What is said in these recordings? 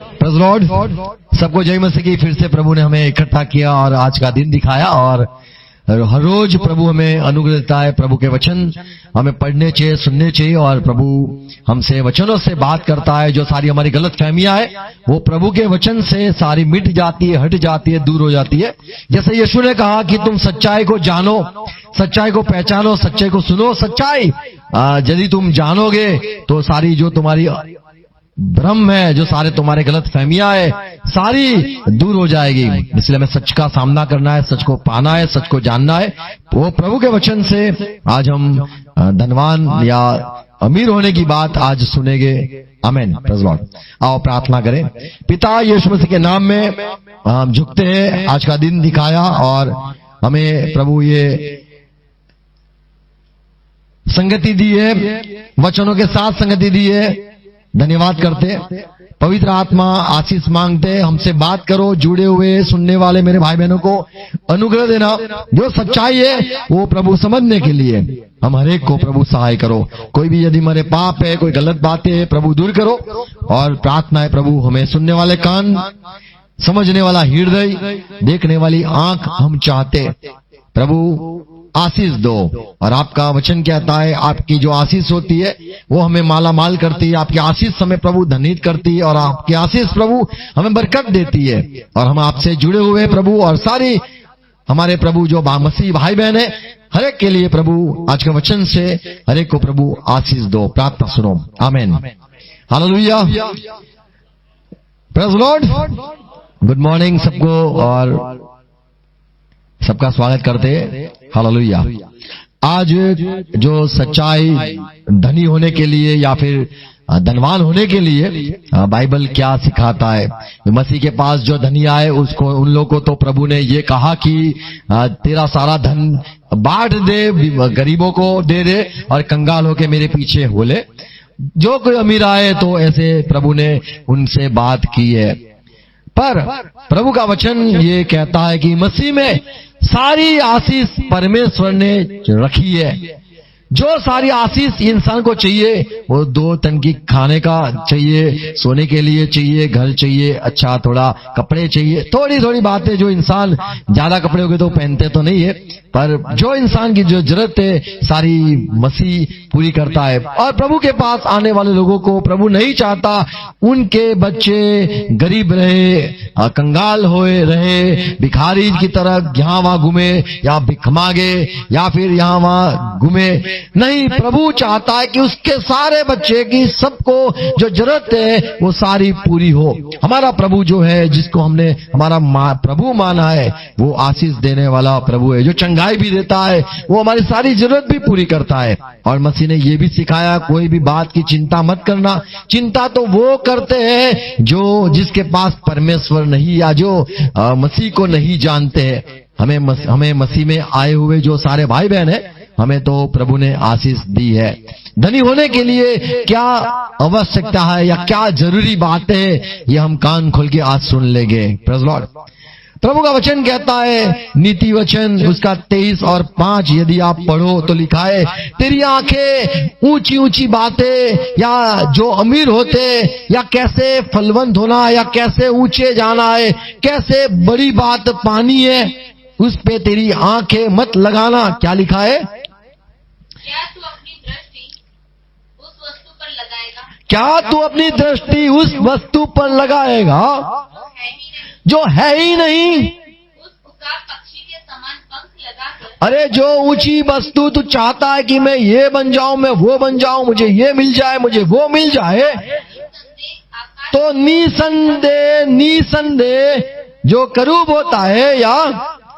Praise Lord. सबको जय मसीह की। फिर से प्रभु ने हमें इकट्ठा किया और आज का दिन दिखाया, और हर रोज प्रभु हमें अनुग्रह देता है। प्रभु के वचन हमें पढ़ने चाहिए, सुनने चाहिए, और प्रभु हमसे वचनों से बात करता है। जो सारी हमारी गलत फहमियां है वो प्रभु के वचन से सारी मिट जाती है, हट जाती है, दूर हो जाती है। जैसे यीशु ने कहा कि तुम सच्चाई को जानो, सच्चाई को पहचानो, सच्चाई को सुनो। सच्चाई यदि तुम जानोगे तो सारी जो तुम्हारी भ्रम है, जो सारे तुम्हारे गलत फहमियां है, सारी दूर हो जाएगी। इसलिए हमें सच का सामना करना है, सच को पाना है, सच को जानना है। वो प्रभु के वचन से आज हम धनवान या अमीर होने की बात आज सुनेंगे। आमीन। Praise Lord. आओ प्रार्थना करें। पिता यीशु मसीह के नाम में हम झुकते हैं। आज का दिन दिखाया और हमें प्रभु ये संगति दी है, वचनों के साथ संगति दी है। धन्यवाद करते। पवित्र आत्मा आशीष मांगते, हमसे बात करो। जुड़े हुए सुनने वाले मेरे भाई बहनों को अनुग्रह देना। जो सच्चाई है वो प्रभु समझने के लिए हम हरेक को प्रभु सहाय करो। कोई भी यदि हमारे पाप है, कोई गलत बातें है, प्रभु दूर करो। और प्रार्थना है प्रभु हमें सुनने वाले कान, समझने वाला हृदय, देखने वाली आंख हम चाहते। प्रभु आशीष दो। और आपका वचन कहता है आपकी जो आशीष होती है वो हमें माला माल करती है। आपकी आशीष हमें प्रभु धनित करती है, और आपकी आशीष प्रभु हमें बरकत देती है। और हम आपसे जुड़े हुए प्रभु, और सारी हमारे प्रभु जो मसीह भाई बहन है, हर एक के लिए प्रभु आज के वचन से हर एक को प्रभु आशीष दो। प्रार्थना सुनो। आमीन। Hallelujah. Praise Lord. Good morning सबको, और सबका स्वागत करते। हालेलुया। आज जो सच्चाई धनी होने के लिए या फिर धनवान होने के लिए बाइबल क्या सिखाता है। मसीह के पास जो धनी आए उसको, उन लोगों को तो प्रभु ने ये कहा कि तेरा सारा धन बांट दे, गरीबों को दे दे, और कंगाल होके मेरे पीछे हो ले। जो कोई अमीर आए तो ऐसे प्रभु ने उनसे बात की है। पर प्रभु का वचन ये कहता है कि मसीह में सारी आशीष परमेश्वर ने रखी है। जो सारी आशीष इंसान को चाहिए वो 2 तन की खाने का चाहिए, सोने के लिए चाहिए, घर चाहिए, अच्छा थोड़ा कपड़े चाहिए, थोड़ी थोड़ी बातें। जो इंसान ज्यादा कपड़े हो गए तो पहनते तो नहीं है, पर जो इंसान की जो जरूरत है सारी मसीह पूरी करता है। और प्रभु के पास आने वाले लोगों को प्रभु नहीं चाहता उनके बच्चे गरीब रहे, कंगाल होए रहे, भिखारी की तरह यहाँ वहां घूमे, या भिख मांगे, या फिर यहाँ वहां घूमे। नहीं, प्रभु चाहता है कि उसके सारे बच्चे की, सबको जो जरूरत है वो सारी पूरी हो। हमारा प्रभु जो है, जिसको हमने हमारा प्रभु माना है, वो आशीष देने वाला प्रभु है, जो चंगाई भी देता है, वो हमारी सारी जरूरत भी पूरी करता है। और मसीह ने ये भी सिखाया कोई भी बात की चिंता मत करना। चिंता तो वो करते हैं जो जिसके पास परमेश्वर नहीं, या जो मसीह को नहीं जानते हैं। हमें मसीह में आए हुए जो सारे भाई बहन है, हमें तो प्रभु ने आशीष दी है। धनी होने के लिए क्या आवश्यकता है या क्या जरूरी बात है, ये हम कान खोल के आज सुन लेंगे। Praise Lord. प्रभु का वचन कहता है, नीति वचन उसका 23 और 5 यदि आप पढ़ो तो लिखा है, तेरी आंखें ऊंची ऊंची बातें, या जो अमीर होते, या कैसे फलवंत होना, या कैसे ऊंचे जाना है, कैसे बड़ी बात पानी है, उस पे तेरी आंखें मत लगाना। क्या लिखा है? क्या तू अपनी दृष्टि उस वस्तु पर लगाएगा? क्या तू अपनी दृष्टि उस वस्तु पर लगाएगा जो है ही नहीं? उस उकाब पक्षी के समान पंख लगाकर। अरे जो ऊंची वस्तु तू चाहता है कि मैं ये बन जाऊं, मैं वो बन जाऊं, मुझे ये मिल जाए, मुझे वो मिल जाए, तो निसंदेह जो करूब होता है या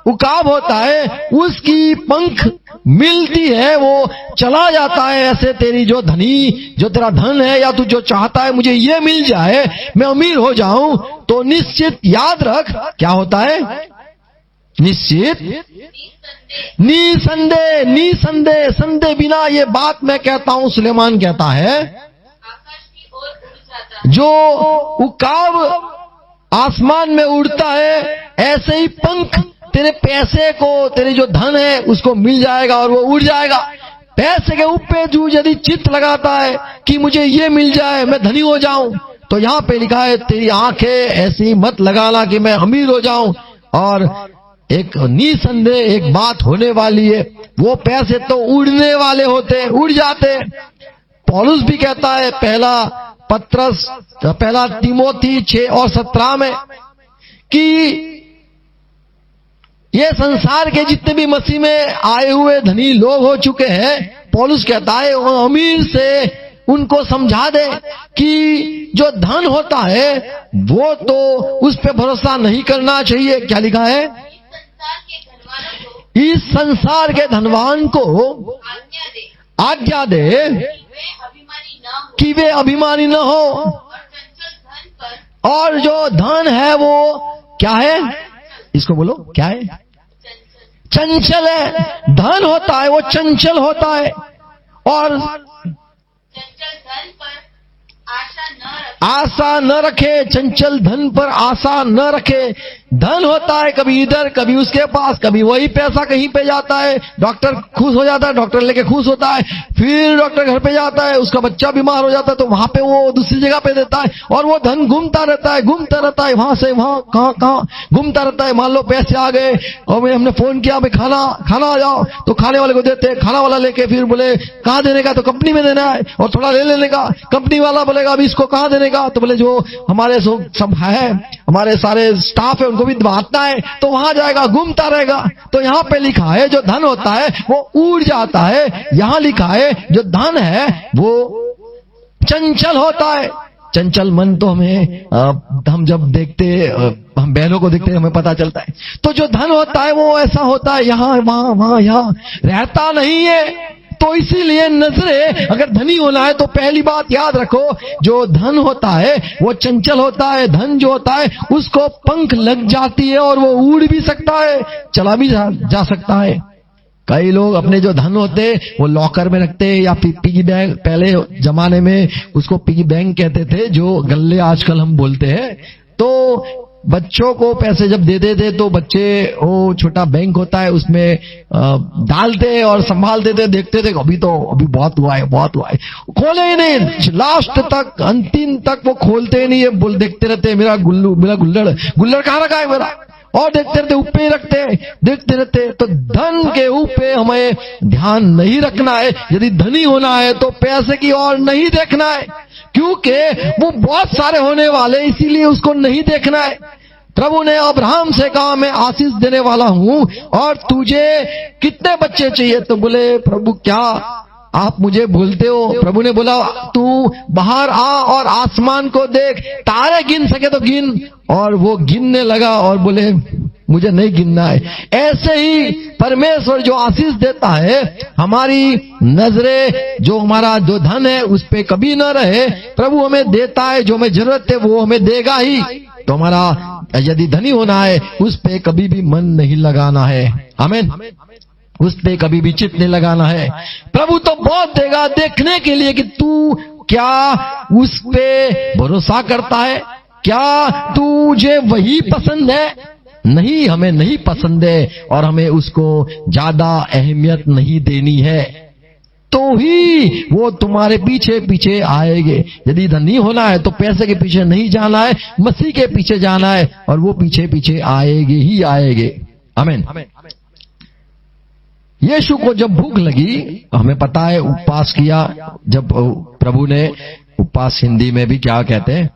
उकाब होता है, उसकी पंख मिलती है, वो चला जाता है। ऐसे तेरी जो धनी, जो तेरा धन है, या तू जो चाहता है मुझे ये मिल जाए, मैं अमीर हो जाऊं, तो निश्चित याद रख क्या होता है? निश्चित निसंदेह संदेह बिना। ये बात मैं कहता हूं, सुलेमान कहता है, आकाश की ओर उड़ जाता। जो उकाब आसमान में उड़ता है, ऐसे ही पंख तेरे पैसे को, तेरे जो धन है उसको मिल जाएगा और वो उड़ जाएगा। पैसे के ऊपर जो यदि चित्त लगाता है कि मुझे ये मिल जाए, मैं धनी हो जाऊं, तो यहाँ पे लिखा है तेरी आंखें ऐसी मत लगाना कि मैं अमीर हो जाऊं। और एक निसंदेह एक बात होने वाली है, वो पैसे तो उड़ने वाले होते, उड़ जाते। पौलुस भी कहता है पहला तिमोथी 6 और 17 में कि ये संसार के जितने भी मसीह में आए हुए धनी लोग हो चुके हैं, पौलुस कहता है वो अमीर से उनको समझा दे कि जो धन होता है वो तो उस पे भरोसा नहीं करना चाहिए। क्या लिखा है? इस संसार के धनवान को आज्ञा दे कि वे अभिमानी न हो, और जो धन है वो क्या है? इसको बोलो, क्या है? चंचल है। धन होता है वो चंचल होता है, और चंचल धन पर आशा न रखे। चंचल धन पर आशा न रखे। धन होता है कभी इधर कभी उसके पास, कभी वही पैसा कहीं पे जाता है, डॉक्टर खुश हो जाता है, डॉक्टर लेके खुश होता है, फिर डॉक्टर घर पे जाता है, उसका बच्चा बीमार हो जाता है तो वहां पे वो दूसरी जगह पे देता है, और वो धन घूमता रहता है वहां से वहां, कहां घूमता रहता है। मान लो पैसे आ गए और हमने फोन किया भाई खाना आ जाओ, तो खाने वाले को देते, खाना वाला लेके फिर बोले कहाँ देने का, तो कंपनी में देना है, और थोड़ा ले लेने का। कंपनी वाला बोलेगा अभी इसको कहाँ देने का, तो बोले जो हमारे सब है, हमारे सारे स्टाफ है उनको भी बांटना है, तो वहां जाएगा, घूमता रहेगा। तो यहाँ पे लिखा है जो धन होता है वो उड़ जाता है। यहाँ लिखा है जो धन है वो चंचल होता है। चंचल मन तो हम जब देखते, हम बैलों को देखते हमें पता चलता है। तो जो धन होता है वो ऐसा होता है, यहाँ वहां यहाँ रहता नहीं है। तो इसीलिए नजरे अगर धनी होना है तो पहली बात याद रखो, जो धन होता है वो चंचल होता है। धन जो होता है उसको पंख लग जाती है और वो उड़ भी सकता है, चला भी जा सकता है। कई लोग अपने जो धन होते वो लॉकर में रखते हैं, या पिगी बैंक, पहले जमाने में उसको पिगी बैंक कहते थे, जो गल्ले आजकल हम बोलते हैं। तो बच्चों को पैसे जब देते थे तो बच्चे वो छोटा बैंक होता है उसमें डालते और संभालते थे, देखते थे अभी बहुत हुआ है, खोले ही नहीं, लास्ट तक अंतिम तक वो खोलते ही नहीं है, देखते रहते मेरा गुल्लड़ कहाँ रखा है मेरा, और देखते रहते, ऊपर ही देखते रहते। तो धन के ऊपर हमें ध्यान नहीं रखना है। यदि धनी होना है तो पैसे की ओर नहीं देखना है, क्योंकि वो बहुत सारे होने वाले, इसीलिए उसको नहीं देखना है। प्रभु ने अब्राहम से कहा मैं आशीष देने वाला हूं और तुझे कितने बच्चे चाहिए, तो बोले प्रभु क्या आप मुझे भूलते हो। प्रभु ने बोला तू बाहर आ और आसमान को देख, तारे गिन सके तो गिन, और वो गिनने लगा और बोले मुझे नहीं गिनना है। ऐसे ही परमेश्वर जो आशीष देता है, हमारी नजरें जो हमारा जो धन है उस पे कभी न रहे। प्रभु हमें देता है, जो हमें जरूरत है वो हमें देगा ही। तो हमारा यदि धनी होना है उस पे कभी भी मन नहीं लगाना है। आमीन। उस पे कभी भी चित नहीं लगाना है। प्रभु तो बहुत देगा, देखने के लिए कि तू क्या उस पे भरोसा करता है, क्या तुझे वही पसंद है। नहीं, हमें नहीं पसंद है और हमें उसको ज्यादा अहमियत नहीं देनी है, तो ही वो तुम्हारे पीछे पीछे आएंगे। यदि धनी होना है तो पैसे के पीछे नहीं जाना है, मसीह के पीछे जाना है, और वो पीछे पीछे आएंगे ही आएंगे। आमीन। यीशु को जब भूख लगी, हमें पता है उपवास किया, जब प्रभु ने उपवास हिंदी में भी क्या कहते हैं,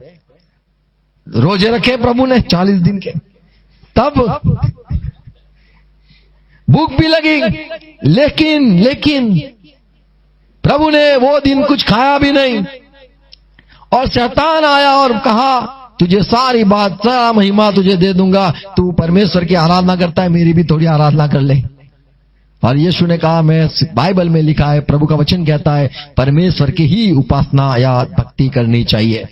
रोजे रखे प्रभु ने 40 दिन के, तब भूख भी लगी, लेकिन प्रभु ने वो दिन कुछ खाया भी नहीं, और शैतान आया और कहा तुझे सारी बात, सारा महिमा तुझे दे दूंगा, तू परमेश्वर की आराधना करता है, मेरी भी थोड़ी आराधना कर ले। और यीशु ने कहा, मैं बाइबल में लिखा है, प्रभु का वचन कहता है परमेश्वर की ही उपासना या भक्ति करनी चाहिए।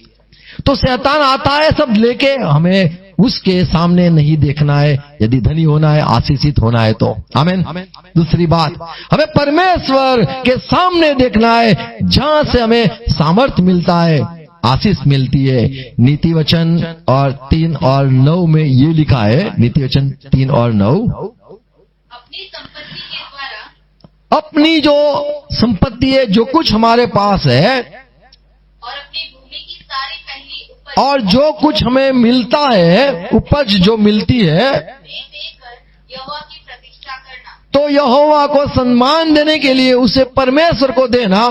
तो शैतान आता है सब लेके, हमें उसके सामने नहीं देखना है यदि धनी होना है, आशीषित होना है तो। आमीन। दूसरी बात, हमें परमेश्वर के सामने देखना है, जहां से हमें सामर्थ्य मिलता है, आशीष मिलती है। नीति वचन और 3 और 9 में ये लिखा है, नीति वचन 3 और 9, अपनी संपत्ति के द्वारा, अपनी जो संपत्ति है, जो कुछ हमारे पास है, और अपनी भूमि की सारी पहली और जो कुछ हमें मिलता है, उपज जो मिलती है, वे देकर यहोवा की प्रतिष्ठा करना, तो यहोवा को सम्मान देने के लिए उसे परमेश्वर को देना।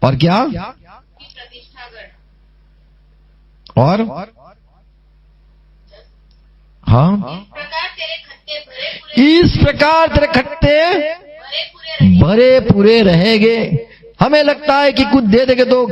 और क्या? की प्रतिष्ठा करना। और हाँ, इस प्रकार तेरे खत्ते इस प्रकार तेरे खट्टे भरे पूरे भरे पूरे रहे। पूरे रहेंगे। हमें लगता है कि कुछ दे देंगे तो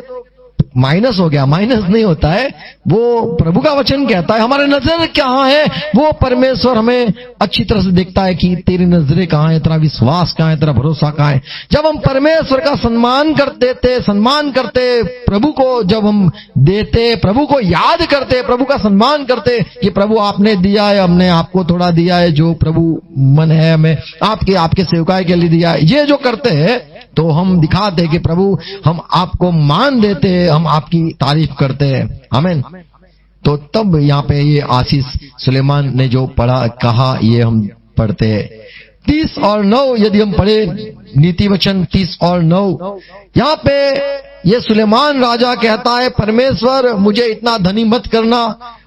माइनस हो गया, माइनस नहीं होता है। वो प्रभु का वचन कहता है हमारे नजर कहाँ है, वो परमेश्वर हमें अच्छी तरह से देखता है कि तेरी नजरें कहाँ है, तेरा विश्वास कहाँ है, तेरा भरोसा कहाँ है। जब हम परमेश्वर का सम्मान करते प्रभु को, जब हम देते, प्रभु को याद करते, प्रभु का सम्मान करते कि प्रभु आपने दिया है, हमने आपको थोड़ा दिया है, जो प्रभु मन है हमें आपके सेवकाई के लिए दिया है, ये जो करते हैं तो हम दिखाते हैं कि प्रभु हम आपको मान देते हैं, हम आपकी तारीफ करते हैं। आमीन। तो तब यहाँ पे ये आशीष सुलेमान ने जो पढ़ा कहा, ये हम पढ़ते हैं 30 और 9। यदि हम पढ़े नीति वचन 30 और 9, यहाँ पे ये सुलेमान राजा कहता है परमेश्वर मुझे इतना धनी मत करना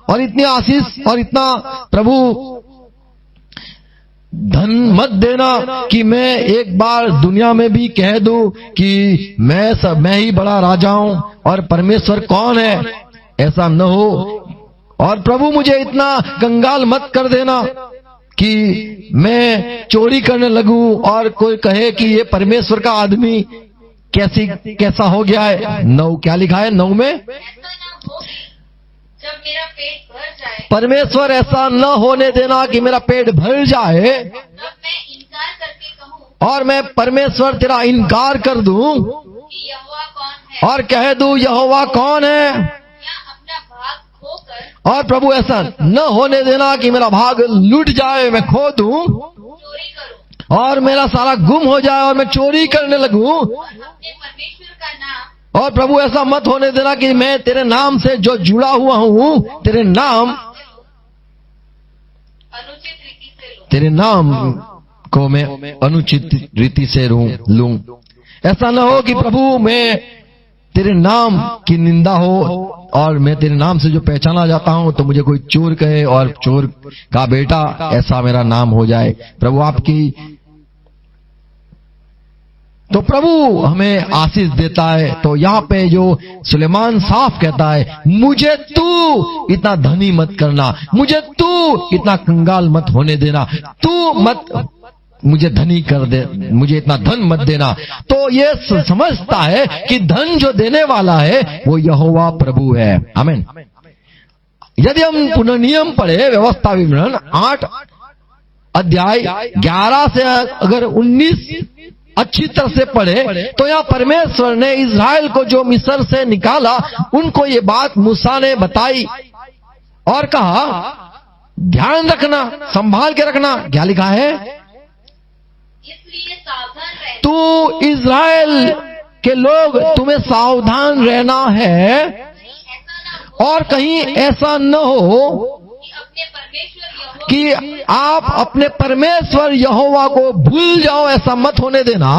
और इतनी आशीष और इतना प्रभु धन मत देना कि मैं एक बार दुनिया में भी कह दूं कि मैं ही बड़ा राजा हूं और परमेश्वर कौन है, ऐसा न हो। और प्रभु मुझे इतना कंगाल मत कर देना कि मैं चोरी करने लगूं और कोई कहे कि ये परमेश्वर का आदमी कैसा हो गया है। 9 क्या लिखा है 9 में? ऐसा न हो कि जब मेरा पेट भर जाए, परमेश्वर ऐसा न होने देना कि मेरा पेट भर जाए तब मैं इनकार करके कहूँ और मैं परमेश्वर तेरा इनकार कर दूं कि यहोवा कौन है, और कह दूं यहोवा कौन है। या अपना भाग खोकर और प्रभु ऐसा न होने देना कि मेरा भाग लूट जाए, मैं खो दूं चोरी करूँ और मेरा सारा गुम हो जाए और मैं चोरी करने लगूं। और अपने परमेश्वर का नाम और प्रभु ऐसा मत होने देना कि मैं तेरे नाम से जो जुड़ा हुआ हूं, तेरे नाम अनुचित रीति से लूं। तेरे नाम को मैं अनुचित रीति से लूं। ऐसा न हो कि प्रभु मैं तेरे नाम की निंदा हो और मैं तेरे नाम से जो पहचाना जाता हूं तो मुझे कोई चोर कहे और चोर का बेटा ऐसा मेरा नाम हो जाए। प्रभु आपकी, तो प्रभु हमें आशीष देता है। तो यहाँ पे जो सुलेमान साफ कहता है मुझे तू इतना धनी मत करना, मुझे तू इतना कंगाल मत होने देना, तू मत मुझे धनी कर दे, मुझे इतना धन मत देना। तो ये समझता है कि धन जो देने वाला है वो यहोवा प्रभु है। आमीन। यदि हम पुनः नियम पढ़े व्यवस्था विवरण 8 अध्याय 11 से अगर 19 अच्छी तरह से पढ़े तो यहाँ परमेश्वर ने इज़राइल को जो मिस्र से निकाला उनको ये बात मूसा ने बताई और कहा ध्यान रखना, संभाल के रखना। क्या लिखा है? इसलिए सावधान रहना, तू इज़राइल के लोग तुम्हें सावधान रहना है कहीं ऐसा न हो और कहीं ऐसा न हो कि अपने परमेश्वर यहोवा कि आप अपने परमेश्वर यहोवा को भूल जाओ, ऐसा मत होने देना।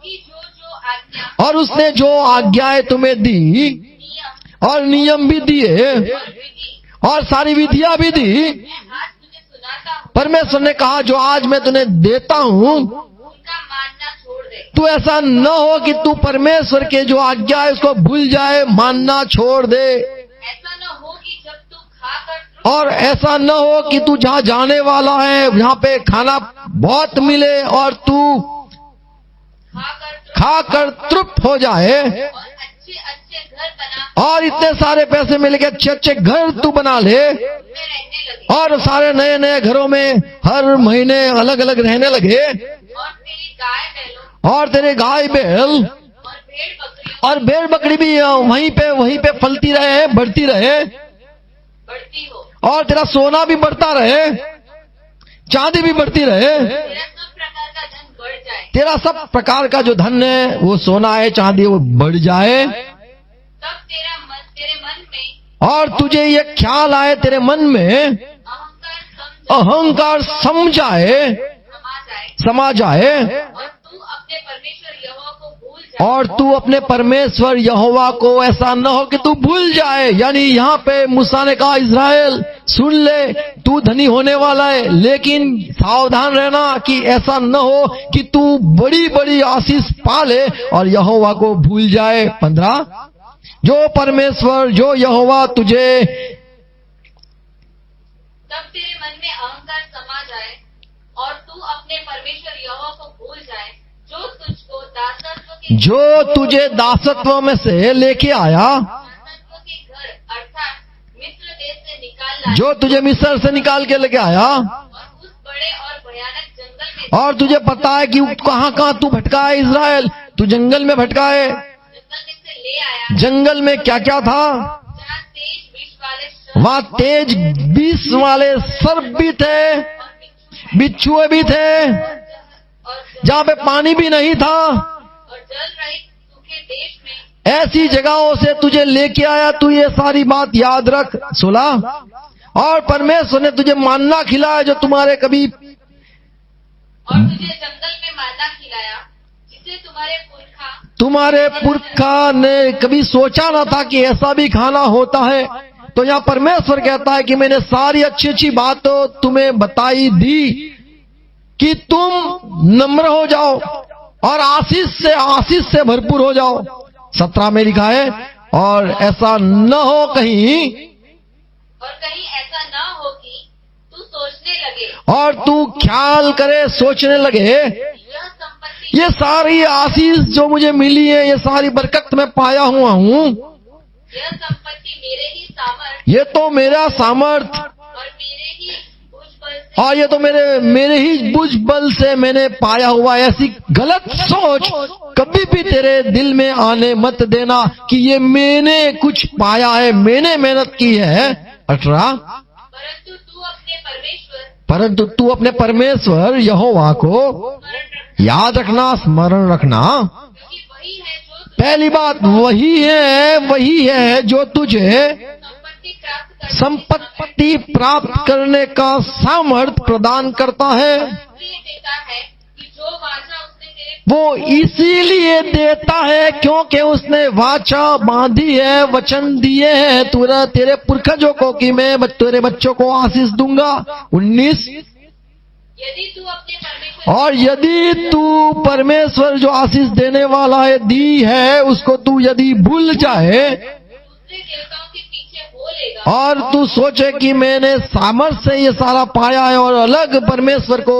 की जो आज्ञा और उसने जो आज्ञाएं तुम्हें दी नियम और नियम भी दिए और विधि और सारी विधियां भी दी, मैं आज तुझे सुनाता हूँ, परमेश्वर ने कहा जो आज मैं तुम्हें देता हूं, उनका मानना छोड़ दे। तू ऐसा न हो कि तू परमेश्वर के जो आज्ञा है उसको भूल जाए, मानना छोड़ दे। ऐसा न हो कि जब तू खाकर और ऐसा न हो कि तू जहां जाने वाला है वहां पे खाना बहुत मिले और तू खाकर तृप्त हो जाए और अच्छे अच्छे घर बना और इतने सारे पैसे मिल के अच्छे अच्छे घर तू बना ले में रहने लगे और सारे नए नए घरों में हर महीने अलग अलग रहने लगे और तेरी गाय बैलों और तेरे गाय बैल और भेड़ बकरियों और भेड़ बकरी भी वहीं पे फलती रहे, बढ़ती रहे बढ़ती हो, और तेरा सोना भी बढ़ता रहे, चांदी भी बढ़ती रहे, तेरा सब प्रकार तेरा सब प्रकार का का धन बढ़ जाए। जो धन है वो सोना है चांदी है वो बढ़ जाए। तब तेरे मन में और तुझे ये ख्याल आए तेरे मन में अहंकार समझाए समा जाए समा जाए और तू अपने परमेश्वर यहोवा को भूल जाए। और तू अपने परमेश्वर यहोवा को ऐसा न हो कि तू भूल जाए। यानी यहाँ पे मूसा ने कहा, इज़राइल सुन ले, तू धनी होने वाला है, लेकिन सावधान रहना कि ऐसा न हो कि तू बड़ी बड़ी आशीष पाले और यहोवा को भूल जाए। 15, जो परमेश्वर जो यहोवा तुझे, तब तेरे मन में अहंकार समा जाए और तू अपने परमेश्वर यहोवा को भूल जाए, जो तुझे दासत्व में से लेके आया, दासत्व के घर अर्थात मिस्र देश से निकाल लाया, जो तुझे मिस्र से निकाल के लेके आया, और उस बड़े और भयानक जंगल में, और तुझे पता है कि कहाँ कहाँ तू भटका है। इज़राइल, तू जंगल में भटका है। जंगल में से ले आया, जंगल में क्या क्या था? जहाँ तेज विष वाले सर्प वहाँ तेज विष वाले सर्प भी थे, और बिच्छुए भी थे, जहाँ पे पानी भी नहीं था। और जल रहित सूखे देश में, ऐसी जगहों से तुझे लेके आया। तू ये सारी बात याद रख। 16, और परमेश्वर ने तुझे मानना खिलाया जो तुम्हारे कभी, और तुझे जंगल में माना खिलाया, जिसे तुम्हारे पुरखा ने कभी सोचा ना था कि ऐसा भी खाना होता है। तो यहाँ परमेश्वर कहता है कि मैंने सारी अच्छी अच्छी बातों तुम्हें बताई दी कि तुम नम्र हो जाओ और आशीष से भरपूर हो जाओ। 17 में लिखा है, और ऐसा न हो कहीं, और कहीं ऐसा ना हो कि तू सोचने लगे, और तू ख्याल करे, सोचने लगे, यह संपत्ति, ये सारी आशीष जो मुझे मिली है, ये सारी बरकत मैं पाया हुआ हूँ, यह संपत्ति मेरे ही सामर्थ ये तो मेरा सामर्थ, और मेरे ही भुज बल से, और ये तो मेरे ही बुझ बल से मैंने पाया हुआ है। ऐसी गलत सोच कभी भी तेरे दिल में आने मत देना कि ये मैंने कुछ पाया है, मैंने मेहनत की है। 18, परंतु तू अपने परमेश्वर यहोवा को याद रखना, स्मरण रखना। क्योंकि वही है जो पहली बात, वही है जो तुझे संपत्ति प्राप्त करने का सामर्थ्य प्रदान करता है। इसलिए देता है कि जो वाचा उसने तेरे, वो इसीलिए देता है क्योंकि उसने वाचा बांधी है, वचन दिए हैं तेरे पुरखजों को कि मैं तेरे बच्चों को आशीष दूंगा। 19, यदि तू अपने परमेश्वर, और यदि तू परमेश्वर जो आशीष देने वाला है, दी है, उसको तू यदि भूल जाए दूसरे देवताओं के पीछे हो लेगा, और तू सोचे कि मैंने सामर्थ्य से ये सारा पाया है, और अलग परमेश्वर को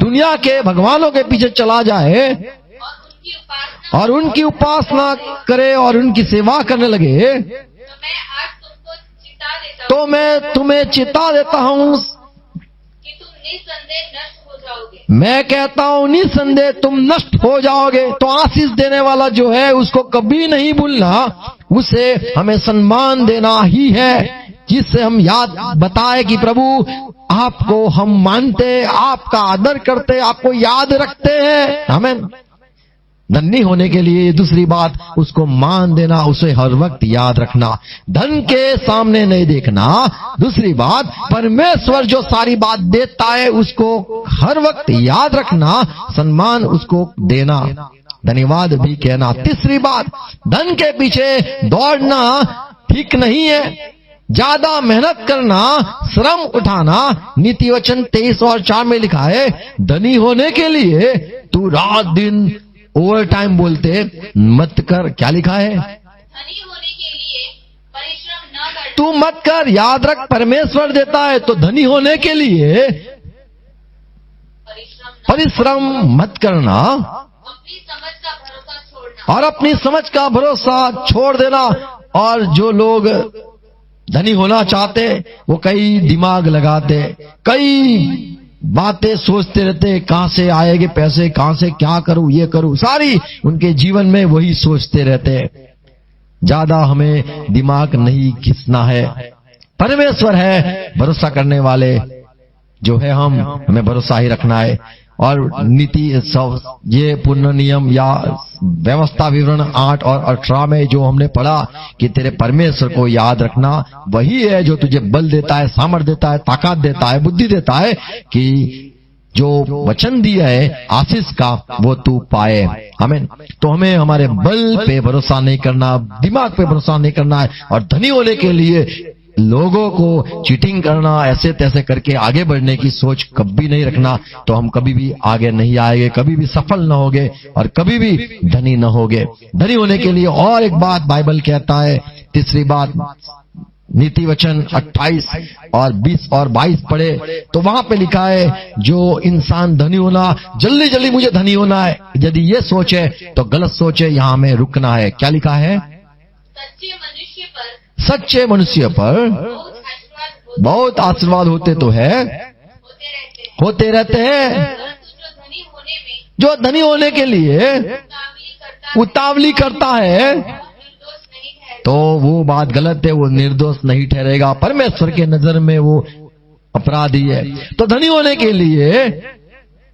दुनिया के भगवानों के पीछे चला जाए और उनकी उपासना करे और उनकी सेवा करने लगे, तो मैं आज तुमको चिता देता तो मैं तुम्हें चिता देता हूँ कि तुम निसंदेह नष्ट हो जाओगे। मैं कहता हूँ निसंदेह तुम नष्ट हो जाओगे। तो आशीष देने वाला जो है उसको कभी नहीं भूलना, उसे हमें सम्मान देना ही है, जिससे हम याद बताए कि प्रभु आपको हम मानते, आपका आदर करते, आपको याद रखते हैं। हमें धनी होने के लिए दूसरी बात, उसको मान देना, उसे हर वक्त याद रखना, धन के सामने नहीं देखना। दूसरी बात, परमेश्वर जो सारी बात देता है उसको हर वक्त याद रखना, सम्मान उसको देना, धन्यवाद भी कहना। तीसरी बात, धन के पीछे दौड़ना ठीक नहीं है, ज्यादा मेहनत करना, श्रम उठाना। नीति वचन 23 और 4 में लिखा है, धनी होने के लिए तू रात दिन ओवर टाइम बोलते मत कर। क्या लिखा है? धनी होने के लिए परिश्रम न कर, तू मत कर। याद रख, परमेश्वर देता है, तो धनी होने के लिए परिश्रम मत करना अपनी समझ का भरोसा छोड़ना, और अपनी समझ का भरोसा छोड़ देना। और जो लोग धनी होना चाहते वो कई दिमाग लगाते, कई बातें सोचते रहते, कहां से आएंगे पैसे, कहां से क्या करूं, ये करूं, सारी उनके जीवन में वही सोचते रहते। ज्यादा हमें दिमाग नहीं खींचना है। परमेश्वर है भरोसा करने वाले जो है, हमें भरोसा ही रखना है। और नीति ये पूर्ण नियम या व्यवस्था विवरण 8 और 18 में जो हमने पढ़ा कि तेरे परमेश्वर को याद रखना, वही है जो तुझे बल देता है, सामर्थ देता है, ताकत देता है, बुद्धि देता है कि जो वचन दिया है आशीष का वो तू पाए। आमीन। तो हमें हमारे बल पे भरोसा नहीं करना, दिमाग पे भरोसा नहीं करना है, और धनी होने के लिए लोगों को चीटिंग करना, ऐसे तैसे करके आगे बढ़ने की सोच कभी नहीं रखना। तो हम कभी भी आगे नहीं आएंगे, कभी भी सफल न होगे और कभी भी धनी न होगे। धनी होने के लिए और एक बात बाइबल कहता है, तीसरी बात, नीति वचन 28 और 20 और 22 पढ़े तो वहां पे लिखा है, जो इंसान धनी होना, जल्दी जल्दी मुझे धनी होना है, यदि ये सोच है तो गलत सोच है, यहां हमें रुकना है। क्या लिखा है? सच्चे मनुष्य पर बहुत आशीर्वाद होते तो है, होते रहते हैं, जो धनी होने के लिए उतावली करता है तो वो बात गलत है, वो निर्दोष नहीं ठहरेगा, परमेश्वर के नजर में वो अपराधी है। तो धनी होने के लिए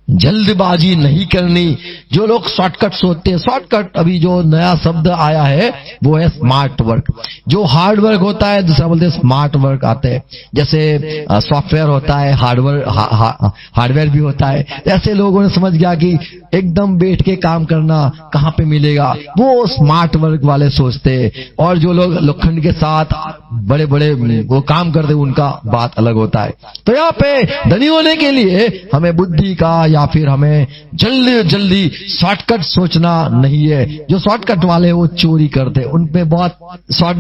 जल्दबाजी नहीं करनी। जो लोग शॉर्टकट सोचते हैं, शॉर्टकट अभी जो नया शब्द आया है वो है स्मार्ट वर्क। जो हार्ड वर्क होता है दूसरा बोलते हैं स्मार्ट वर्क आते हैं। जैसे सॉफ्टवेयर होता है, हार्डवेयर भी होता है। ऐसे लोगों ने समझ गया कि एकदम बैठ के काम करना कहाँ पे मिलेगा, वो स्मार्ट वर्क वाले सोचते हैं। और जो लोग लोखंड के साथ बड़े बड़े वो काम करते उनका बात अलग होता है। तो यहाँ पे धनी होने के लिए हमें बुद्धि का या फिर हमें जल्दी जल्दी शॉर्टकट सोचना नहीं है। जो शॉर्टकट वाले वो चोरी करते, उनपे बहुत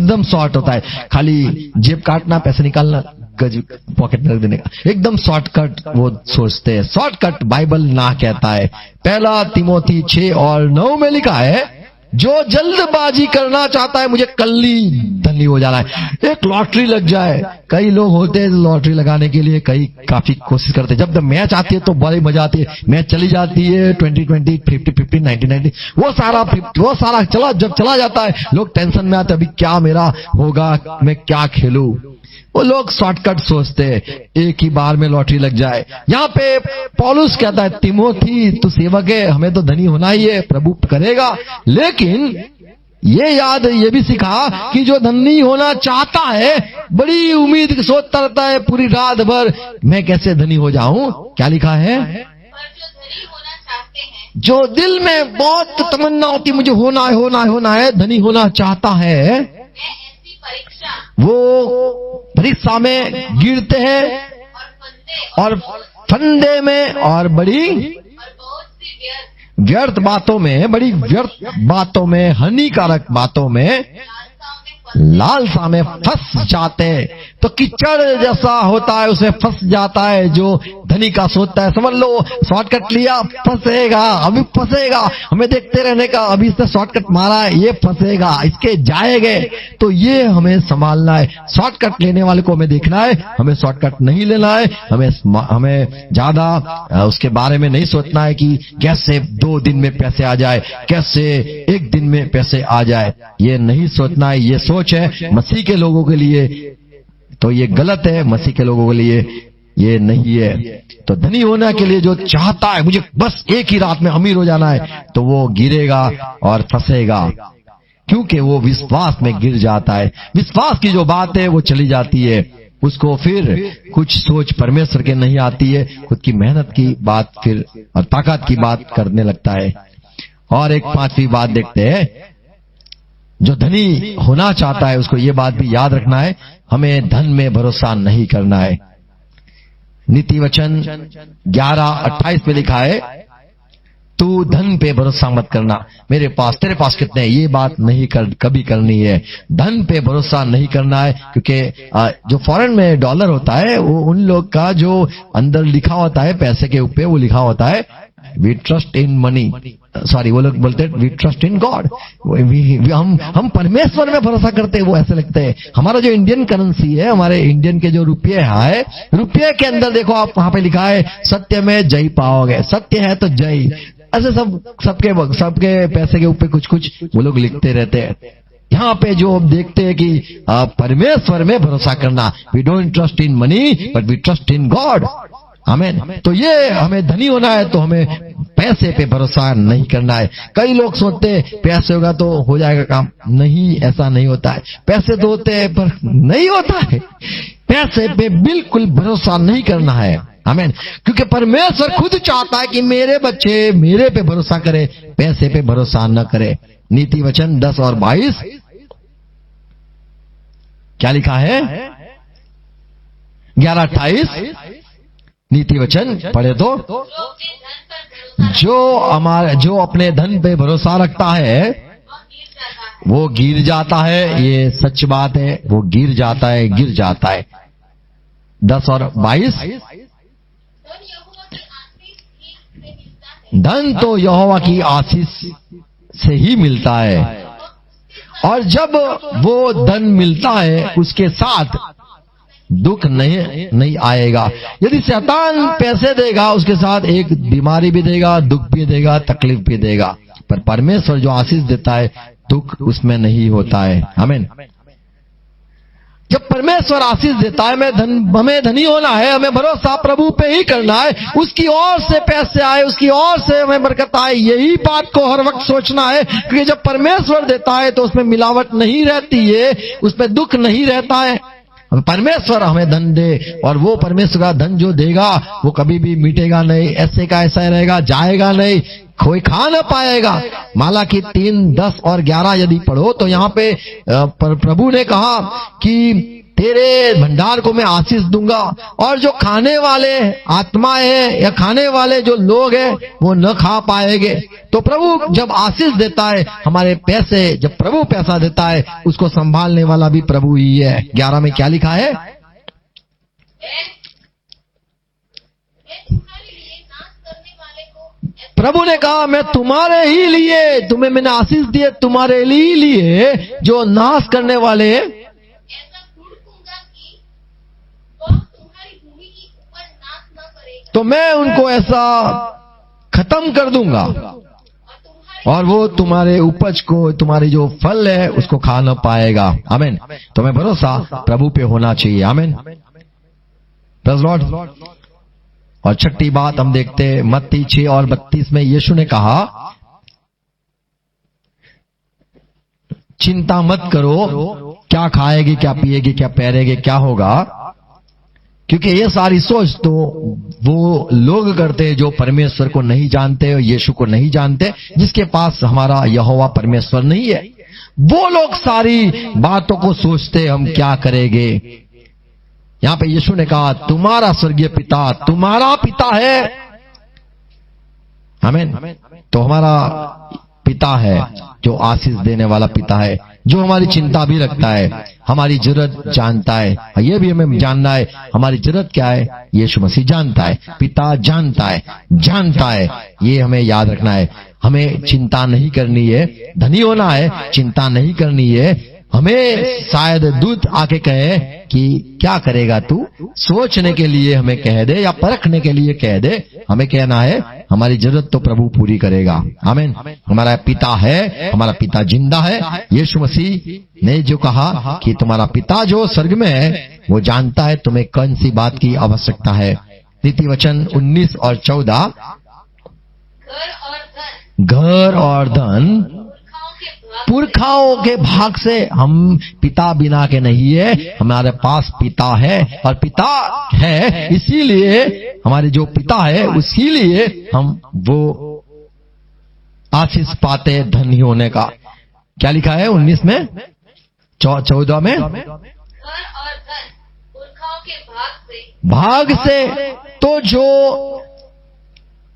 एकदम शॉर्ट होता है, खाली जेब काटना, पैसे निकालना, गज पॉकेट में रख देने का, एकदम शॉर्टकट वो सोचते हैं। शॉर्टकट बाइबल ना कहता है। 1 तिमोथी 6 और 9 में लिखा है, जो जल्दबाजी करना चाहता है, मुझे कल ही धनी हो जाना है, एक लॉटरी लग जाए। कई लोग होते हैं लॉटरी लगाने के लिए काफी कोशिश करते हैं। जब मैच आती है तो बड़ी मजा आती है, मैच चली जाती है 2020, 50-50, 90-90, वो सारा जब चला जाता है लोग टेंशन में आते, अभी क्या मेरा होगा, मैं क्या खेलूं। वो लोग शॉर्टकट सोचते हैं, एक ही बार में लॉटरी लग जाए। यहाँ पे पौलुस कहता है, तिमोथी तू सेवक है, हमें तो धनी होना ही है, प्रभु करेगा, लेकिन ये भी सिखा कि जो धनी होना चाहता है बड़ी उम्मीद सोचता रहता है पूरी रात भर, मैं कैसे धनी हो जाऊं। क्या लिखा है? जो दिल में बहुत तमन्ना होती, मुझे होना है, धनी होना चाहता है, वो परीक्षा में गिरते हैं और फंदे में और बड़ी व्यर्थ बातों में, बड़ी व्यर्थ बातों में, हानिकारक बातों में, लालसा में फंस जाते हैं। तो कीचड़ जैसा होता है, उसे फंस जाता है जो धनी का सोचता है। समझ लो शॉर्टकट लिया, फंसेगा, अभी फंसेगा, हमें देखते रहने का, अभी इसने शॉर्टकट मारा है, ये फंसेगा, इसके जाएंगे। तो ये हमें संभालना है। शॉर्टकट लेने वाले को हमें देखना है, हमें शॉर्टकट नहीं लेना है। हमें ज्यादा उसके बारे में नहीं सोचना है कि कैसे 2 दिन में पैसे आ जाए, कैसे 1 दिन में पैसे आ जाए, ये नहीं सोचना है। ये सोच है मसीह के लोगों के लिए, तो ये गलत है, मसीह के लोगों के लिए ये नहीं है। तो धनी होने के लिए जो चाहता है मुझे बस एक ही रात में अमीर हो जाना है, तो वो गिरेगा और फंसेगा, क्योंकि वो विश्वास में गिर जाता है। विश्वास की जो बात है वो चली जाती है, उसको फिर कुछ सोच परमेश्वर के नहीं आती है, खुद की मेहनत की बात फिर और ताकत की बात करने लगता है। और एक 5वीं बात देखते हैं, जो धनी होना चाहता है उसको ये बात भी याद रखना है, हमें धन में भरोसा नहीं करना है। नीति वचन 11:28 में लिखा है, तू धन पे भरोसा मत करना, मेरे पास तेरे पास कितने हैं, ये बात नहीं कभी करनी है। धन पे भरोसा नहीं करना है, क्योंकि जो फॉरेन में डॉलर होता है वो उन लोग का जो अंदर लिखा होता है पैसे के ऊपर, वो लिखा होता है we trust in money, sorry वो लोग बोलते हैं वी ट्रस्ट इन गॉड। हम परमेश्वर में भरोसा करते हैं, वो ऐसे लगते हैं। हमारा जो इंडियन करेंसी है, हमारे इंडियन के जो रुपये है, रुपये के अंदर देखो आप वहां पे लिखा है सत्य में जय पाओगे, सत्य है तो जय। ऐसे सबके पैसे के ऊपर कुछ कुछ वो लोग लिखते रहते हैं। यहाँ पे जो हम देखते हैं कि परमेश्वर में भरोसा करना, we don't trust in money but we trust in God. आमीन। तो ये हमें धनी होना है तो हमें पैसे पे भरोसा नहीं करना है। कई लोग सोचते हैं पैसे होगा तो हो जाएगा काम, नहीं, ऐसा नहीं होता है। पैसे तो होते हैं पर नहीं होता है। पैसे पे बिल्कुल भरोसा नहीं करना है। आमीन। क्योंकि परमेश्वर खुद चाहता है कि मेरे बच्चे मेरे पे भरोसा करे, पैसे पे भरोसा न करे। नीति वचन 10 और 22 क्या लिखा है? 11:28 नीति वचन पढ़े तो, जो अपने धन पे भरोसा रखता है वो गिर जाता है। ये सच बात है, वो गिर जाता है, गिर जाता है। 10 और 22 धन तो यहोवा की आशीष से ही मिलता है, और जब वो धन मिलता है उसके साथ दुख नहीं आएगा। यदि शैतान पैसे देगा उसके साथ एक बीमारी भी देगा, दुख भी देगा, तकलीफ भी देगा, पर परमेश्वर जो आशीष देता है दुख उसमें नहीं होता है। आमीन। जब परमेश्वर आशीष देता है, हमें धनी होना है, हमें भरोसा प्रभु पे ही करना है, उसकी ओर से पैसे आए, उसकी ओर से हमें बरकत आए, यही बात को हर वक्त सोचना है। क्योंकि जब परमेश्वर देता है तो उसमें मिलावट नहीं रहती है, उसमें दुख नहीं रहता है। परमेश्वर हमें धन दे, और वो परमेश्वर का धन जो देगा वो कभी भी मिटेगा नहीं, ऐसे का ऐसा रहेगा, जाएगा नहीं, कोई खा न पाएगा। मालाकी 3, 10 और 11 यदि पढ़ो तो यहाँ पे प्रभु ने कहा कि तेरे भंडार को मैं आशीष दूंगा, और जो खाने वाले आत्मा है या खाने वाले जो लोग हैं वो न खा पाएंगे। तो प्रभु जब आशीष देता है, हमारे पैसे, जब प्रभु पैसा देता है उसको संभालने वाला भी प्रभु ही है। 11 में क्या लिखा है? प्रभु ने कहा मैं तुम्हारे ही लिए, तुम्हें मैंने आशीष दिए तुम्हारे लिए जो नाश करने वाले, तो मैं उनको ऐसा खत्म कर दूंगा और वो तुम्हारे उपज को, तुम्हारी जो फल है उसको खा न पाएगा। आमीन। तो मैं भरोसा प्रभु पे होना चाहिए। आमीन। Praise Lord. और छठी बात हम देखते हैं मत्ती 6 और 32 में यीशु ने कहा चिंता मत करो क्या खाएगी, क्या पिएगी, क्या पहनेगी, क्या होगा। क्योंकि ये सारी सोच तो वो लोग करते हैं जो परमेश्वर को नहीं जानते और यीशु को नहीं जानते, जिसके पास हमारा यहोवा परमेश्वर नहीं है। वो लोग सारी बातों को सोचते हम क्या करेंगे। यहां पे यीशु ने कहा तुम्हारा स्वर्गीय पिता तुम्हारा पिता है। आमीन। तो हमारा पिता है जो आशीष देने वाला पिता है, जो हमारी चिंता भी रखता है, हमारी जरूरत जानता है। ये भी हमें जानना है हमारी जरूरत क्या है, यीशु मसीह जानता है, पिता जानता है। ये हमें याद रखना है। हमें चिंता नहीं करनी है, धनी होना है, चिंता नहीं करनी है। हमें शायद दूत आके कहे कि क्या करेगा तू, सोचने के लिए हमें कह दे या परखने के लिए कह दे। हमें कहना है हमारी जरूरत तो प्रभु पूरी करेगा। आमीन। हमारा पिता है, हमारा पिता जिंदा है। यीशु मसीह ने जो कहा कि तुम्हारा पिता जो स्वर्ग में है वो जानता है तुम्हें कौन सी बात की आवश्यकता है। नीति वचन 19 और 14 घर और धन पुरखाओं के भाग से, हम पिता बिना के नहीं है, हमारे पास पिता है और पिता है इसीलिए हमारे जो पिता है उसी लिए हम वो आशीष पाते धनी होने का। क्या लिखा है 19 में 14 में घर और धन पुरखाओं के भाग से। तो जो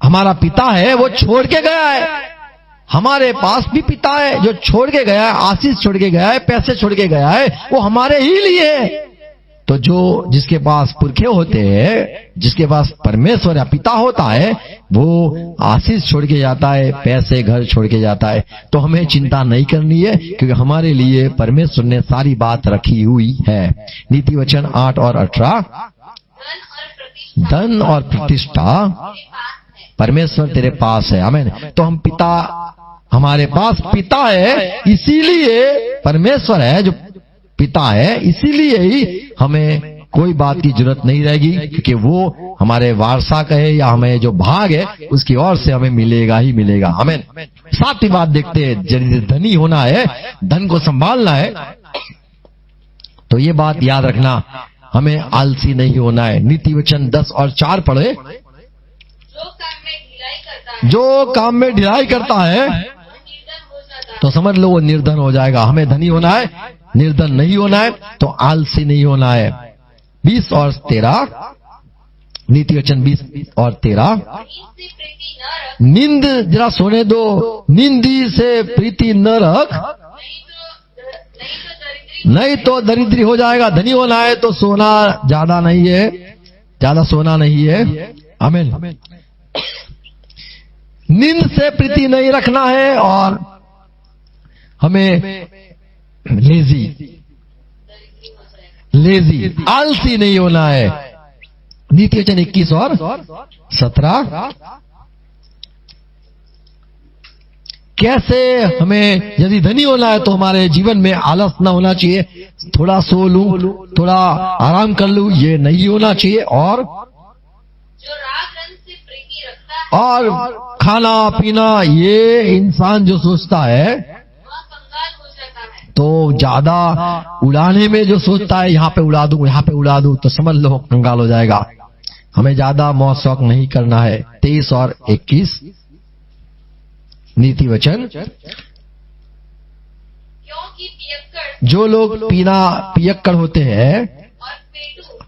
हमारा पिता है वो छोड़ के गया है, हमारे पास भी पिता है जो छोड़ के गया है, आशीष छोड़ के गया है, पैसे छोड़ के गया है, वो हमारे ही लिए। तो जो जिसके पास पुरखे होते हैं, जिसके पास परमेश्वर या पिता होता है, वो आशीष छोड़ के जाता है, पैसे घर छोड़ के जाता है। तो हमें चिंता नहीं करनी है क्योंकि हमारे लिए परमेश्वर ने सारी बात रखी हुई है। नीति वचन 8 और 18 धन और प्रतिष्ठा परमेश्वर तेरे पास है। आमीन। तो हम पिता, हमारे पास पिता है इसीलिए परमेश्वर है जो पिता है, इसीलिए ही हमें कोई बात की जरूरत नहीं रहेगी क्योंकि वो हमारे वारसा का है या हमें जो भाग है उसकी ओर से हमें मिलेगा ही मिलेगा। आमीन। साथ ही बात देखते हैं, यदि धनी होना है, धन को संभालना है, तो ये बात याद रखना हमें आलसी नहीं होना है। नीति वचन 10 और 4 पढ़े। जो काम में ढिलाई करता है तो समझ लो वो निर्धन हो जाएगा। हमें धनी होना है, निर्धन नहीं होना है, तो आलसी नहीं होना है। 20 और 13, नीति वचन 20 और 13। नींद जरा सोने दो, नींदी से प्रीति न रख, नहीं तो दरिद्री हो जाएगा। धनी होना है तो सोना ज्यादा नहीं है, ज्यादा सोना नहीं है। आमीन। नींद से प्रीति नहीं रखना है और हमें लेजी आलसी नहीं होना है। नीति वचन 21 और 17। कैसे हमें यदि धनी होना है तो हमारे जीवन में आलस ना होना चाहिए। थोड़ा सो लूं, थोड़ा आराम कर लूं, ये नहीं होना चाहिए। और जो राग रंग से प्रीति रखता है और खाना पीना, ये इंसान जो सोचता है वह कंगाल हो जाता है। तो ज्यादा उड़ाने में जो सोचता है, यहाँ पे उड़ा दूं, यहाँ पे उड़ा दूं, तो समझ लो कंगाल हो जाएगा। हमें ज्यादा मौज शौक नहीं करना है। 23 और 21 नीति वचन। क्योंकि पियक्कड़ जो लोग पियक्कड़ होते हैं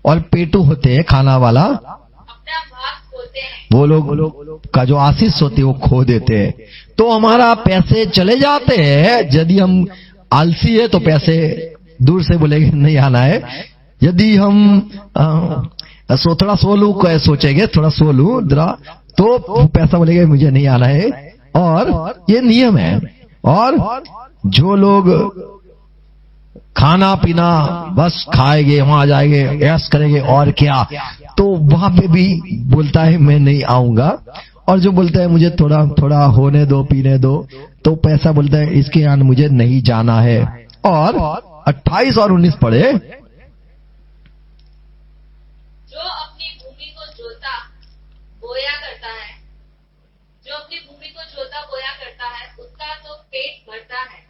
और पेटू होते हैं, खाना वाला, अपना भाग खोते हैं। वो लोग का जो आशीष होती है वो खो देते हैं। तो हमारा पैसे चले जाते हैं। यदि हम आलसी है तो पैसे दूर से बोलेंगे नहीं आना है। यदि हम थोड़ा सो लूं, सोचेंगे थोड़ा सो लूं जरा, तो पैसा बोलेंगे मुझे नहीं आना है। और ये नियम है। और जो लोग खाना पीना बस खाएंगे, वहां जाएंगे, ऐश करेंगे और क्या, तो वहां पे भी बोलता है मैं नहीं आऊंगा। और जो बोलता है मुझे थोड़ा थोड़ा होने दो, पीने दो, तो पैसा बोलता है इसके यहाँ मुझे नहीं जाना है। और 28 और 19 पढ़े। जो अपनी भूमि को जोता बोया करता है, जो अपनी भूमि को जोता बोया करता है, उसका तो पेट भरता है,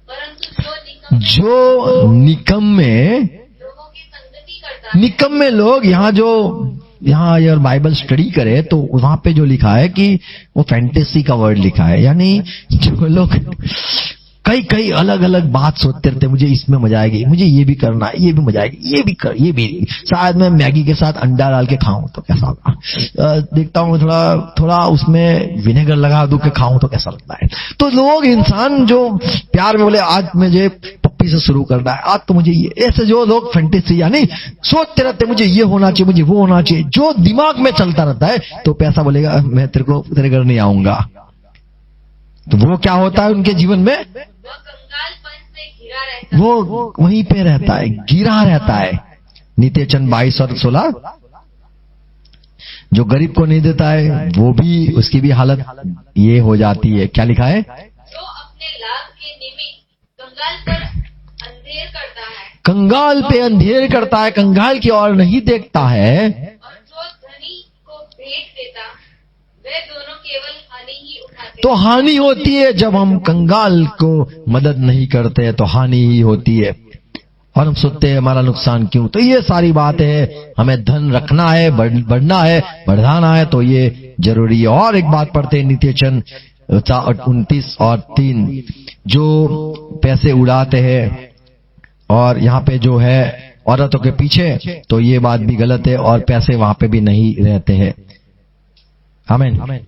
परंतु जो निकम्मे लोगों की संगति करता है, निकम्मे लोग, यहाँ अगर बाइबल स्टडी करे तो वहां पे जो लिखा है कि वो फैंटेसी का वर्ड लिखा है। यानी जो लोग कई अलग अलग बात सोचते रहते, मुझे इसमें मजा आएगी, मुझे ये भी करना है, ये भी मजा आएगी, ये भी कर, ये भी शायद मैं मैगी के साथ अंडा डाल के खाऊं तो कैसा होगा, देखता हूँ थोड़ा उसमें विनेगर लगा दूं के खाऊं तो कैसा लगता है। तो लोग, इंसान जो प्यार में बोले आज मुझे पप्पी से शुरू करना है, आज तो मुझे ये, ऐसे जो लोग फैंटेसी यानी सोचते रहते मुझे ये होना चाहिए, मुझे वो होना चाहिए, जो दिमाग में चलता रहता है, तो पैसा बोलेगा मैं तेरे घर नहीं आऊंगा। तो वो क्या होता है उनके जीवन में, वो वहीं पे रहता है, गिरा रहता है। नीति वचन 22 और 16। जो गरीब को नहीं देता है वो भी, उसकी भी हालत ये हो जाती है। क्या लिखा है, जो अपने लाभ के निमित्त कंगाल पर अंधेर करता है, कंगाल पे अंधेर करता है, कंगाल की ओर नहीं देखता है, और जो धनी को भेंट देता, वे दोनों केवल हानि ही उठाते। तो हानि होती है। जब हम कंगाल को मदद नहीं करते तो हानि ही होती है। और हम सोचते हैं हमारा नुकसान क्यों। तो ये सारी बात है, हमें धन रखना है, बढ़ना है, बढ़ाना है, तो ये जरूरी है। और एक बात पढ़ते हैं नीति वचन 29 और 3। जो पैसे उड़ाते हैं और यहाँ पे जो है औरतों के पीछे, तो ये बात भी गलत है और पैसे वहां पे भी नहीं रहते हैं। आमीन।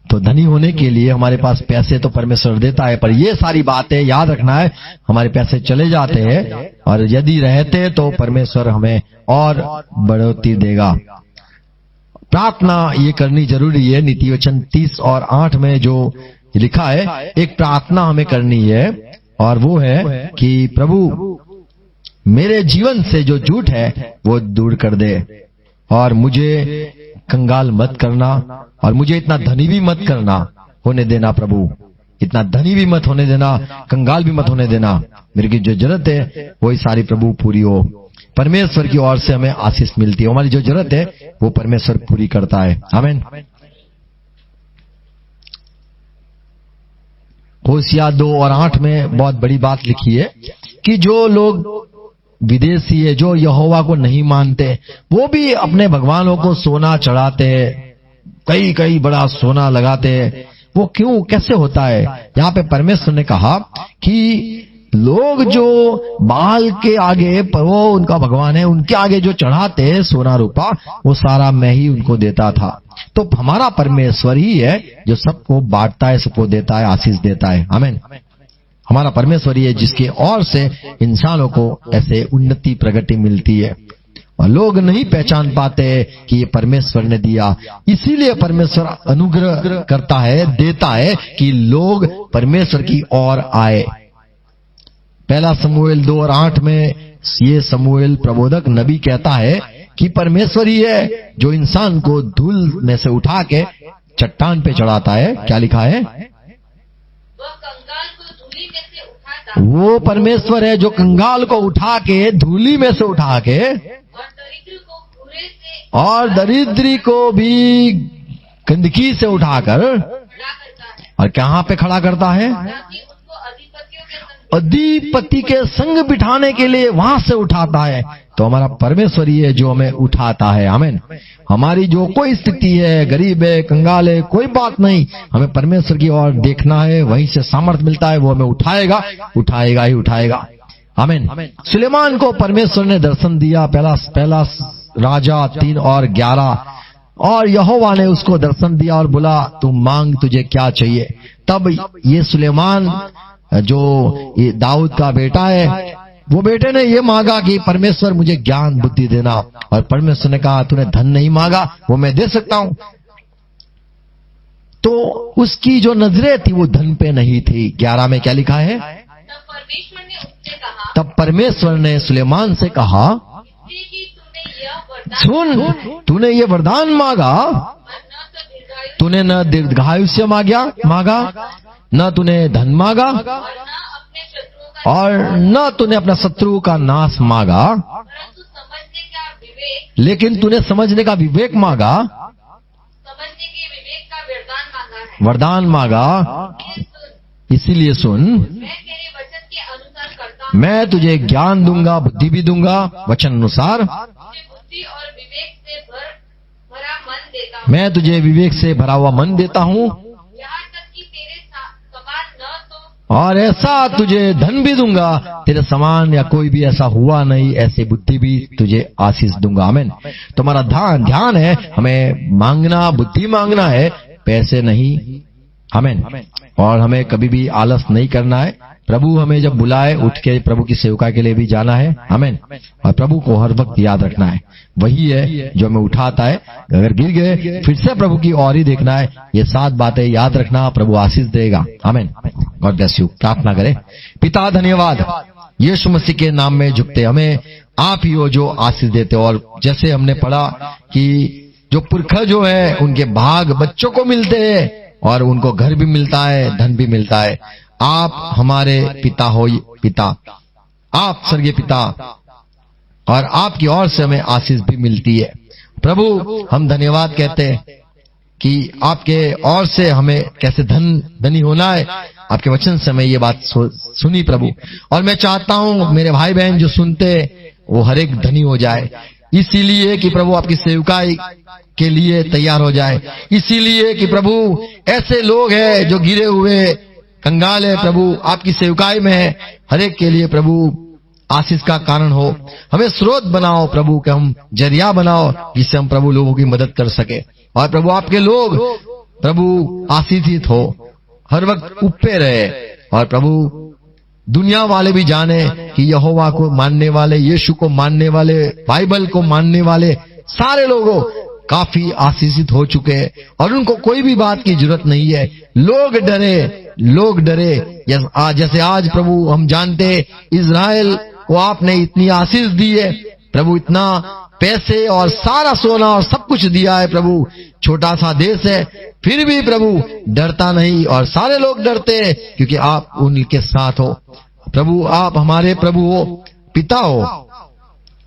तो धनी होने के लिए हमारे पास पैसे तो परमेश्वर देता है, पर ये सारी बातें याद रखना है, हमारे पैसे चले जाते हैं और यदि रहते तो परमेश्वर हमें और बढ़ोतरी देगा। प्रार्थना ये करनी जरूरी है। नीति वचन 30 और 8 में जो लिखा है, एक प्रार्थना हमें करनी है और वो है कि प्रभु मेरे जीवन से जो झूठ है वो दूर कर दे और मुझे कंगाल मत करना और मुझे इतना धनी भी मत करना होने देना। प्रभु इतना धनी भी मत होने देना, कंगाल भी मत होने देना। मेरे की जो जरूरत है वही सारी प्रभु पूरी हो। परमेश्वर की ओर से हमें आशीष मिलती है, हमारी जो जरूरत है वो परमेश्वर पूरी करता है। आमीन। होशिया 2 और 8 में बहुत बड़ी बात लिखी है कि जो लोग विदेशी है जो यहोवा को नहीं मानते, वो भी अपने भगवानों को सोना चढ़ाते हैं, कई कई बड़ा सोना लगाते हैं। वो क्यों, कैसे होता है? यहाँ पे परमेश्वर ने कहा कि लोग जो बाल के आगे, वो उनका भगवान है, उनके आगे जो चढ़ाते हैं सोना रूपा, वो सारा मैं ही उनको देता था। तो हमारा परमेश्वर ही है जो सबको बांटता है, सबको देता है, आशीष देता है। आमीन। हमारा परमेश्वर ही है जिसके ओर से इंसानों को ऐसे उन्नति प्रगति मिलती है, और लोग नहीं पहचान पाते कि ये परमेश्वर ने दिया। इसीलिए परमेश्वर अनुग्रह करता है, देता है कि लोग परमेश्वर की ओर आए। पहला शमूएल 2 और 8 में ये शमूएल प्रबोधक नबी कहता है कि परमेश्वर ही है जो इंसान को धूल में से उठा के चट्टान पे चढ़ाता है। क्या लिखा है? वह कंगाल को धूली में से उठाता वो परमेश्वर है जो कंगाल को उठा के धूली में से उठा के और दरिद्र को भूरे से और दरिद्री को भी गंदगी से उठाकर खड़ा करता है, और कहाँ पे खड़ा करता है? ताकि उनको अधिपतियों के संग अधिपति के संग बिठाने के लिए वहां से उठाता है। तो हमारा परमेश्वर ही है जो हमें उठाता है। आमीन। हमारी जो कोई स्थिति है, गरीब है, कंगाल है, कोई बात नहीं, हमें परमेश्वर की ओर देखना है, वहीं से सामर्थ्य मिलता है, वो हमें उठाएगा, उठाएगा ही उठाएगा। आमीन। सुलेमान को परमेश्वर ने दर्शन दिया, पहला राजा 3 और 11, और यहोवा ने उसको दर्शन दिया और बोला तू मांग, तुझे क्या चाहिए। तब ये सुलेमान जो ये दाऊद का बेटा है, वो बेटे ने ये मांगा कि परमेश्वर मुझे ज्ञान बुद्धि देना, और परमेश्वर ने कहा तूने धन नहीं मांगा, वो मैं दे सकता हूं। तो उसकी जो नजरें थी वो धन पे नहीं थी। 11 में क्या लिखा है? तब परमेश्वर ने उससे कहा, तब परमेश्वर ने सुलेमान से कहा इसलिए कि तूने यह वरदान सुन, तूने ये वरदान मांगा, और न तो दीर्घायु तूने न दीर्घायुष्य मांगा, न तूने धन मांगा, और न अपने शत्रुओं का, और न तूने अपना शत्रु का नाश मांगा, परंतु समझने का विवेक, लेकिन तूने समझने का विवेक मांगा, समझने के विवेक का वरदान मांगा है। वरदान मांगा। ये सुन, इसीलिए सुन, मैं तेरे वचन के अनुसार करता हूँ, मैं तुझे ज्ञान दूंगा, बुद्धि भी दूंगा, वचन अनुसार। तुझे बुद्धि और विवेक से भरा मन देता हूँ, मैं तुझे विवेक से भरा हुआ मन देता हूँ, यहाँ तक कि तेरे समान न तो और ऐसा तुझे धन भी दूंगा, तेरे समान या कोई भी ऐसा हुआ नहीं, ऐसी बुद्धि भी तुझे आशीष दूंगा। आमीन। तुम्हारा ध्यान है, हमें मांगना, बुद्धि मांगना है, पैसे नहीं। आमीन। और हमें कभी भी आलस नहीं करना है। प्रभु हमें जब बुलाए, उठ के प्रभु की सेवका के लिए भी जाना है। आमीन। और प्रभु को हर वक्त याद रखना है, वही है जो हमें उठाता है। अगर गिर गए फिर से प्रभु की ओर ही देखना है। ये 7 बातें याद रखना, प्रभु आशीष देगा। आमीन। God bless you. प्रार्थना करें। पिता धन्यवाद, यीशु मसीह के नाम में झुकते, हमें आप ही हो जो आशीष देते हो। और जैसे हमने पढ़ा कि जो पुरखा जो है उनके भाग बच्चों को मिलते हैं, और उनको घर भी मिलता है, धन भी मिलता है। आप हमारे पिता हो, पिता, आप स्वर्गीय पिता, और आपकी ओर से हमें आशीष भी मिलती है। प्रभु हम धन्यवाद कहते हैं कि आपके ओर से हमें कैसे धनी होना है। आपके वचन से मैं ये बात सुनी प्रभु, और मैं चाहता हूं मेरे भाई बहन जो सुनते वो हर एक धनी हो जाए, इसीलिए कि प्रभु आपकी सेवकाई के लिए तैयार हो जाए। इसीलिए कि प्रभु ऐसे लोग हैं जो गिरे हुए कंगाल है, प्रभु आपकी सेवकाई में है, हर एक के लिए प्रभु आशीष का कारण हो। हमें स्रोत बनाओ प्रभु, कि हम जरिया बनाओ जिससे हम प्रभु लोगों की मदद कर सके। और प्रभु आपके लोग प्रभु आशीषित हो, हर वक्त ऊपर रहे। और प्रभु दुनिया वाले भी जाने कि यहोवा को मानने वाले, यीशु को मानने वाले, बाइबल को मानने वाले सारे लोगों काफी आशीषित हो चुके हैं, और उनको कोई भी बात की जरूरत नहीं है। लोग डरे जैसे आज प्रभु हम जानते इजराइल को आपने इतनी आशीष दी है प्रभु, इतना पैसे और सारा सोना और सब कुछ दिया है प्रभु। छोटा सा देश है, फिर भी प्रभु डरता नहीं, और सारे लोग डरते हैं क्योंकि आप उनके साथ हो। प्रभु आप हमारे प्रभु हो, पिता हो।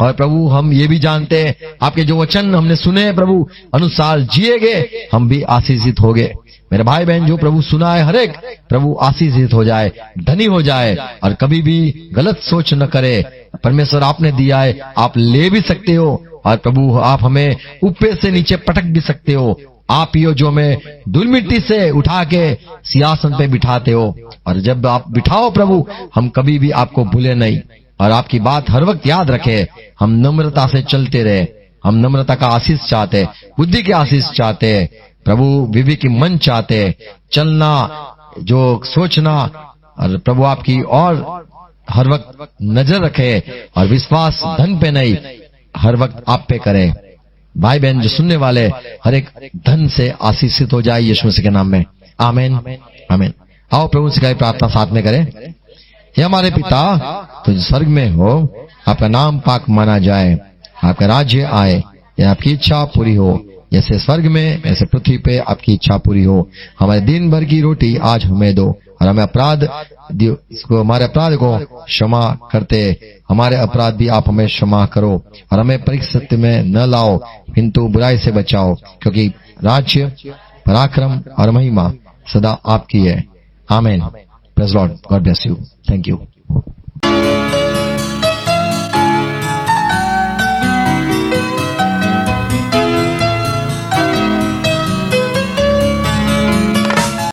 और प्रभु हम ये भी जानते हैं आपके जो वचन हमने सुने प्रभु अनुसार जिएगे, हम भी आशीषित होंगे। मेरे भाई बहन जो प्रभु सुना है हर एक प्रभु आशीषित हो जाए, धनी हो जाए, और कभी भी गलत सोच न करे, परमेश्वर आपने दिया है, आप ले भी सकते हो, और प्रभु आप हमें ऊपर से नीचे पटक भी सकते हो। आप ही हो जो हमें धूल मिट्टी से उठा के सिंहासन पे बिठाते हो, और जब आप बिठाओ प्रभु, हम कभी भी आपको भूले नहीं, और आपकी बात हर वक्त याद रखे। हम नम्रता से चलते रहे, हम नम्रता का आशीष चाहते, बुद्धि के आशीष चाहते प्रभु, विवेक की मन चाहते, चलना जो सोचना, और प्रभु आपकी और हर वक्त नजर रखे, और विश्वास धन पे नहीं, हर वक्त आप पे करे। भाई बहन जो सुनने वाले, हर एक धन से आशीषित हो जाए यीशु मसीह के नाम में, आमीन आमीन। आओ प्रभु से प्रार्थना साथ में करें। हे हमारे पिता, तुझ स्वर्ग में हो, आपका नाम पाक माना जाए, आपका राज्य आए, या आपकी इच्छा पूरी हो, जैसे स्वर्ग में ऐसे पृथ्वी पे आपकी इच्छा पूरी हो। हमारे दिन भर की रोटी आज हमें दो, और हमें हमारे अपराध को क्षमा करते, हमारे अपराध भी आप हमें क्षमा करो, और हमें परीक्षा में न लाओ, किंतु बुराई से बचाओ, क्योंकि राज्य, पराक्रम और महिमा सदा आपकी है, आमीन। Praise Lord, God bless you, thank you.